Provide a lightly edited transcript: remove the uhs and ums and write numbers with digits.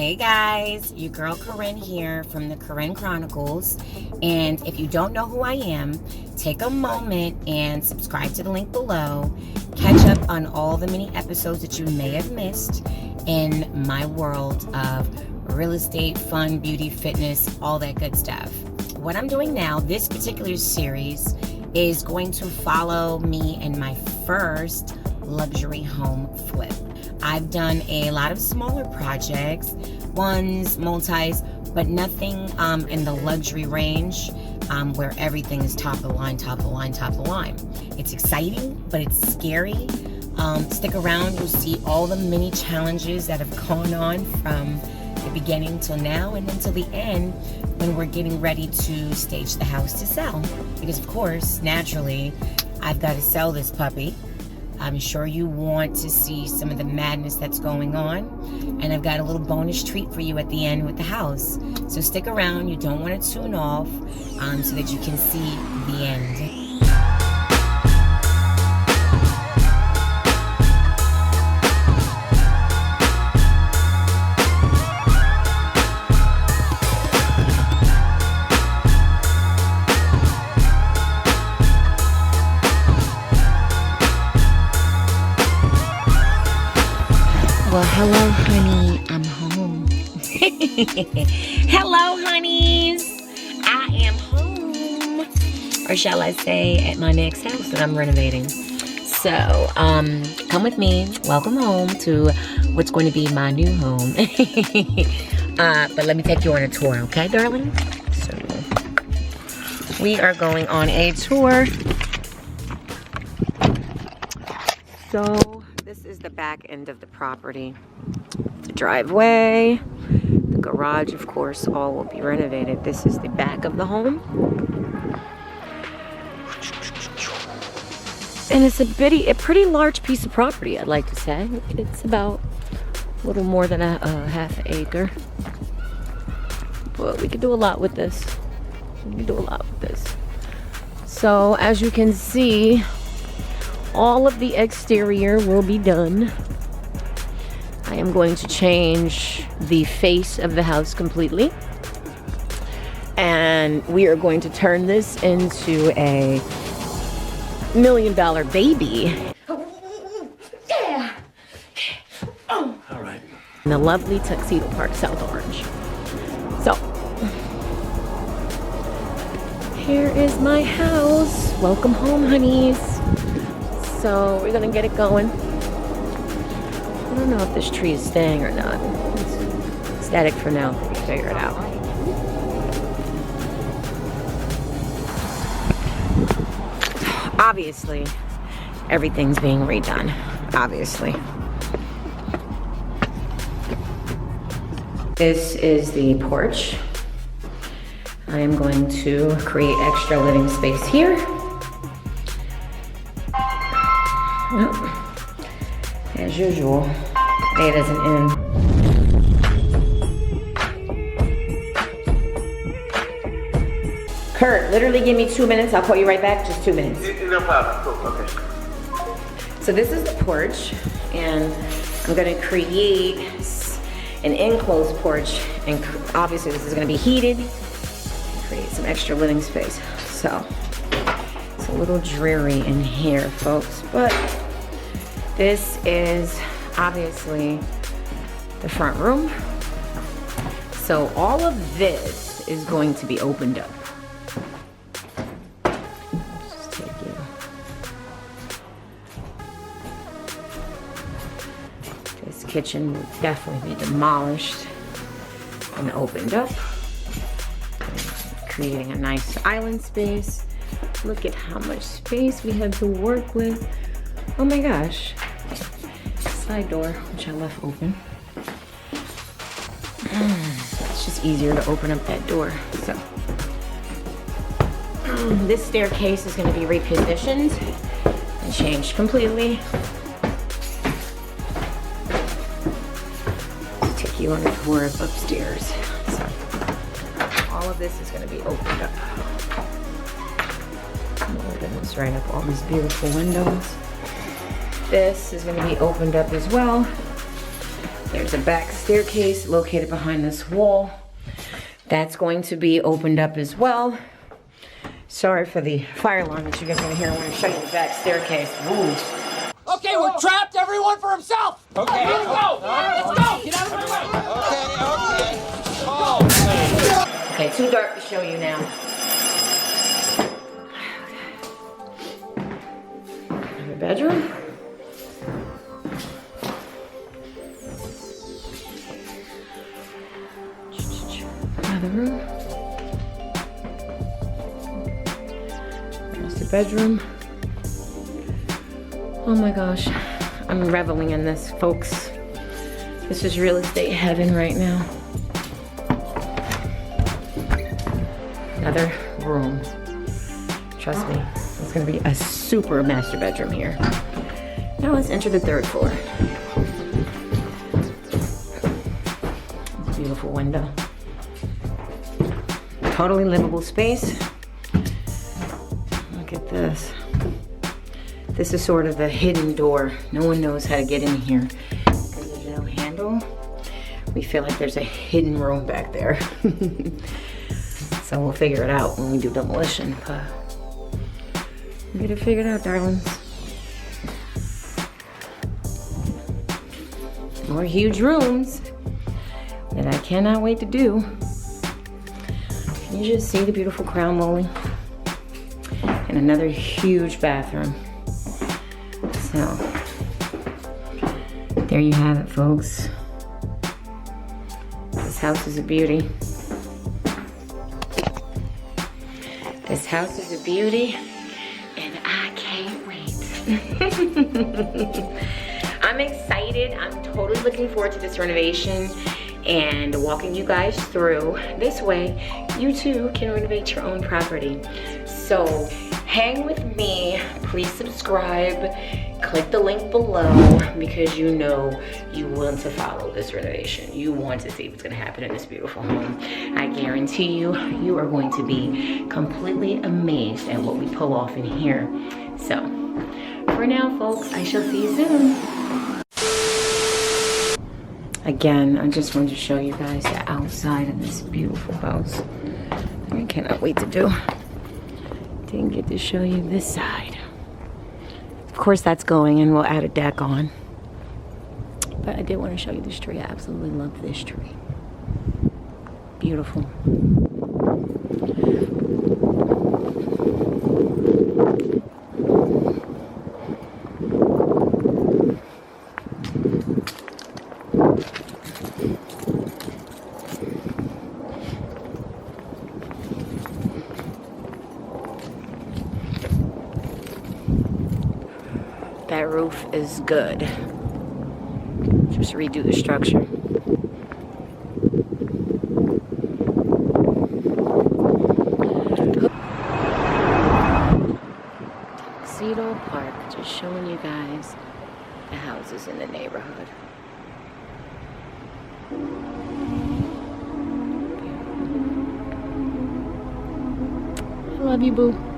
Hey guys, your girl Corinne here from the Corinne Chronicles. And if you don't know who I am, take a moment and subscribe to the link below. Catch up on all the mini episodes that you may have missed in my world of real estate, fun, beauty, fitness, all that good stuff. What I'm doing now, this particular series is going to follow me in my first luxury home flip. I've done a lot of smaller projects, ones, multis, but nothing in the luxury range where everything is top of the line, top of the line, top of the line. It's exciting, but it's scary. Stick around, you'll see all the mini challenges that have gone on from the beginning till now and until the end when we're getting ready to stage the house to sell. Because of course, naturally, I've got to sell this puppy. I'm sure you want to see some of the madness that's going on. And I've got a little bonus treat for you at the end with the house. So stick around, you don't want to tune off so that you can see the end. Well, hello, honey. I'm home. Hello, honeys. I am home. Or shall I say, at my next house that I'm renovating. So, come with me. Welcome home to what's going to be my new home. But let me take you on a tour, okay, darling? So, we are going on a tour. So, this is the back end of the property. The driveway, the garage, of course, all will be renovated. This is the back of the home. And it's a pretty large piece of property, I'd like to say. It's about a little more than a half an acre. But we could do a lot with this. So, as you can see, all of the exterior will be done. I am going to change the face of the house completely. And we are going to turn this into a $1 million baby. Yeah. Oh. All right. In the lovely Tuxedo Park, South Orange. So, here is my house. Welcome home, honeys. So we're gonna get it going. I don't know if this tree is staying or not. It's static for now. We'll figure it out. Obviously, everything's being redone. Obviously. This is the porch. I am going to create extra living space here. As usual, day doesn't end. Kurt, literally give me 2 minutes. I'll call you right back. Just 2 minutes. No problem. Cool. Okay. So this is the porch, and I'm going to create an enclosed porch, and obviously this is going to be heated. Create some extra living space. So it's a little dreary in here, folks, but this is obviously the front room. So all of this is going to be opened up. Just take you. This kitchen will definitely be demolished and opened up. Creating a nice island space. Look at how much space we have to work with. Oh my gosh. Side door, which I left open. It's just easier to open up that door. So, this staircase is going to be repositioned and changed completely. I'll take you on a tour of upstairs. So, all of this is going to be opened up. Open this right up, all these beautiful windows. This is going to be opened up as well. There's a back staircase located behind this wall. That's going to be opened up as well. Sorry for the fire alarm that you guys are gonna hear. I want to show you the back staircase. Ooh. Okay, we're trapped. Everyone for himself. Okay, let's go. Let's go. Get out of my way. Okay, too dark to show you now. Another bedroom. Another room. Master bedroom. Oh my gosh, I'm reveling in this, folks. This is real estate heaven right now. Another room. Trust me, it's gonna be a super master bedroom here. Now let's enter the third floor. It's a beautiful window. Totally livable space. Look at this. This is sort of the hidden door. No one knows how to get in here. Because there's no handle. We feel like there's a hidden room back there. So we'll figure it out when we do demolition. But we'll get it figured out, darlings. More huge rooms that I cannot wait to do. You just see the beautiful crown molding. And another huge bathroom. So, there you have it, folks. This house is a beauty. This house is a beauty, and I can't wait. I'm excited. I'm totally looking forward to this renovation and walking you guys through. This way, you too can renovate your own property. So, hang with me. Please subscribe. Click the link below because you know you want to follow this renovation. You want to see what's going to happen in this beautiful home. I guarantee you, you are going to be completely amazed at what we pull off in here. So, for now, folks, I shall see you soon. Again, I just wanted to show you guys the outside of this beautiful house. I cannot wait to do. Didn't get to show you this side. Of course that's going, and we'll add a deck on. But I did want to show you this tree. I absolutely love this tree. Beautiful. That roof is good. Just redo the structure. Tuxedo Park, just showing you guys the houses in the neighborhood. I love you, boo.